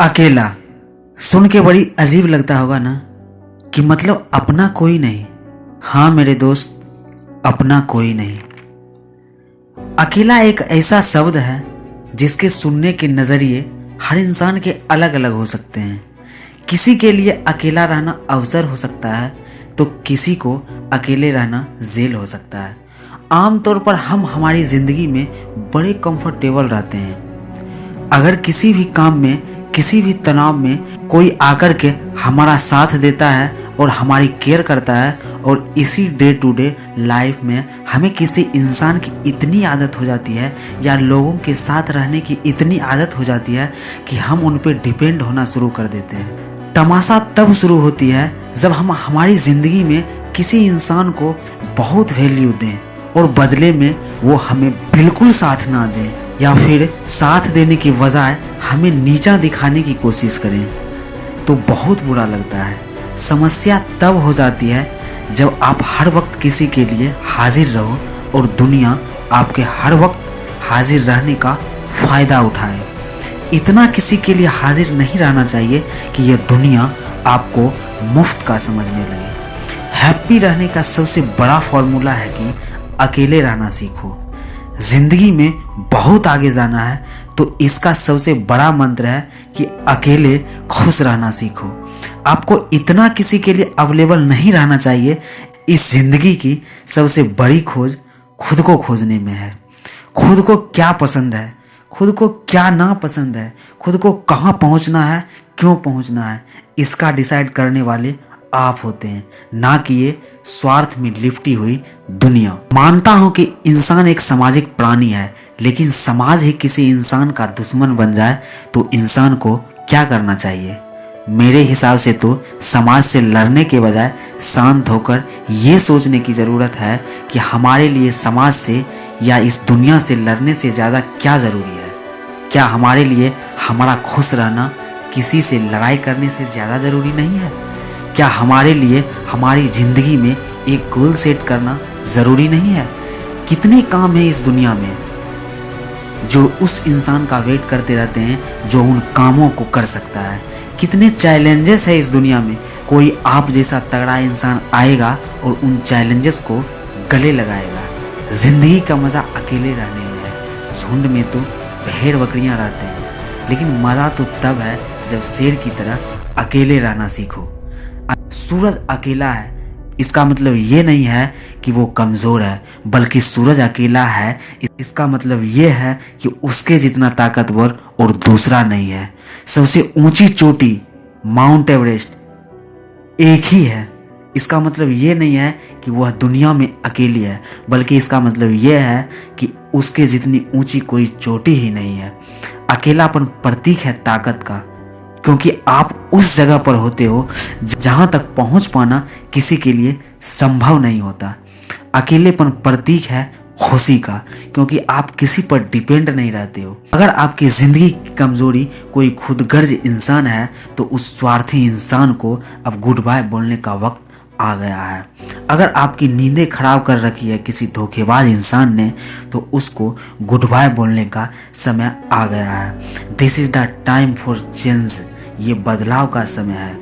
अकेला सुन के बड़ी अजीब लगता होगा ना, कि मतलब अपना कोई नहीं। हाँ मेरे दोस्त, अपना कोई नहीं। अकेला एक ऐसा शब्द है जिसके सुनने के नज़रिए हर इंसान के अलग अलग हो सकते हैं। किसी के लिए अकेला रहना अवसर हो सकता है, तो किसी को अकेले रहना जेल हो सकता है। आमतौर पर हम हमारी ज़िंदगी में बड़े कंफर्टेबल रहते हैं। अगर किसी भी काम में, किसी भी तनाव में कोई आकर के हमारा साथ देता है और हमारी केयर करता है, और इसी डे टू डे लाइफ में हमें किसी इंसान की इतनी आदत हो जाती है या लोगों के साथ रहने की इतनी आदत हो जाती है कि हम उन पर डिपेंड होना शुरू कर देते हैं। तमाशा तब शुरू होती है जब हम हमारी ज़िंदगी में किसी इंसान को बहुत वैल्यू दें और बदले में वो हमें बिल्कुल साथ ना दें, या फिर साथ देने की बजाय हमें नीचा दिखाने की कोशिश करें, तो बहुत बुरा लगता है। समस्या तब हो जाती है जब आप हर वक्त किसी के लिए हाजिर रहो और दुनिया आपके हर वक्त हाजिर रहने का फ़ायदा उठाए। इतना किसी के लिए हाजिर नहीं रहना चाहिए कि यह दुनिया आपको मुफ्त का समझने लगे। हैप्पी रहने का सबसे बड़ा फॉर्मूला है कि अकेले रहना सीखो। ज़िंदगी में बहुत आगे जाना है तो इसका सबसे बड़ा मंत्र है कि अकेले खुश रहना सीखो। आपको इतना किसी के लिए अवेलेबल नहीं रहना चाहिए। इस ज़िंदगी की सबसे बड़ी खोज खुद को खोजने में है। खुद को क्या पसंद है, खुद को क्या ना पसंद है, खुद को कहाँ पहुँचना है, क्यों पहुँचना है, इसका डिसाइड करने वाले आप होते हैं, ना कि ये स्वार्थ में लिपटी हुई दुनिया। मानता हूँ कि इंसान एक सामाजिक प्राणी है, लेकिन समाज ही किसी इंसान का दुश्मन बन जाए तो इंसान को क्या करना चाहिए? मेरे हिसाब से तो समाज से लड़ने के बजाय शांत होकर ये सोचने की ज़रूरत है कि हमारे लिए समाज से या इस दुनिया से लड़ने से ज़्यादा क्या ज़रूरी है। क्या हमारे लिए हमारा खुश रहना किसी से लड़ाई करने से ज़्यादा ज़रूरी नहीं है? क्या हमारे लिए हमारी ज़िंदगी में एक गोल सेट करना ज़रूरी नहीं है? कितने काम हैं इस दुनिया में जो उस इंसान का वेट करते रहते हैं जो उन कामों को कर सकता है। कितने चैलेंजेस है इस दुनिया में, कोई आप जैसा तगड़ा इंसान आएगा और उन चैलेंजेस को गले लगाएगा। ज़िंदगी का मज़ा अकेले रहने में है। झुंड में तो भेड़ बकरियां रहते हैं, लेकिन मज़ा तो तब है जब शेर की तरह अकेले रहना सीखो। सूरज अकेला है, इसका मतलब ये नहीं है कि वो कमज़ोर है, बल्कि सूरज अकेला है इसका मतलब ये है कि उसके जितना ताकतवर और दूसरा नहीं है। सबसे ऊंची चोटी माउंट एवरेस्ट एक ही है, इसका मतलब ये नहीं है कि वह दुनिया में अकेली है, बल्कि इसका मतलब ये है कि उसके जितनी ऊंची कोई चोटी ही नहीं है। अकेलापन प्रतीक है ताकत का, क्योंकि आप उस जगह पर होते हो जहां तक पहुंच पाना किसी के लिए संभव नहीं होता। अकेलेपन प्रतीक है खुशी का, क्योंकि आप किसी पर डिपेंड नहीं रहते हो। अगर आपकी ज़िंदगी की कमज़ोरी कोई खुदगर्ज इंसान है, तो उस स्वार्थी इंसान को अब गुड बाय बोलने का वक्त आ गया है। अगर आपकी नींदें खराब कर रखी है किसी धोखेबाज इंसान ने, तो उसको गुड बाय बोलने का समय आ गया है। This is the time for change. ये बदलाव का समय है।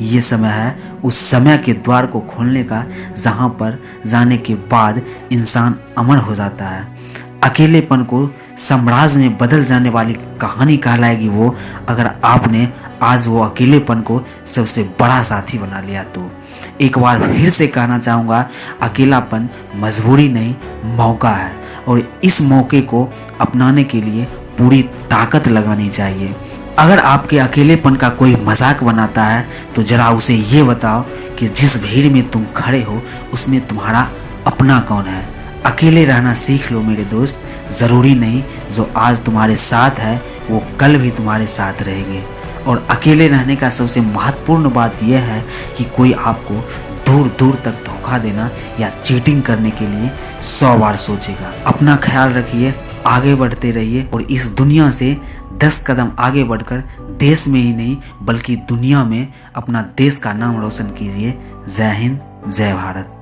ये समय है उस समय के द्वार को खोलने का जहाँ पर जाने के बाद इंसान अमर हो जाता है। अकेलेपन को साम्राज्य में बदल जाने वाली कहानी कहलाएगी वो, अगर आपने आज वो अकेलेपन को सबसे बड़ा साथी बना लिया तो। एक बार फिर से कहना चाहूँगा, अकेलापन मजबूरी नहीं मौका है, और इस मौके को अपनाने के लिए पूरी ताकत लगानी चाहिए। अगर आपके अकेलेपन का कोई मजाक बनाता है तो ज़रा उसे ये बताओ कि जिस भीड़ में तुम खड़े हो उसमें तुम्हारा अपना कौन है। अकेले रहना सीख लो मेरे दोस्त। ज़रूरी नहीं जो आज तुम्हारे साथ है वो कल भी तुम्हारे साथ रहेंगे। और अकेले रहने का सबसे महत्वपूर्ण बात यह है कि कोई आपको दूर दूर तक धोखा देना या चीटिंग करने के लिए 100 बार सोचेगा। अपना ख्याल रखिए, आगे बढ़ते रहिए, और इस दुनिया से 10 कदम आगे बढ़कर देश में ही नहीं बल्कि दुनिया में अपना देश का नाम रोशन कीजिए। जय हिंद, जय भारत।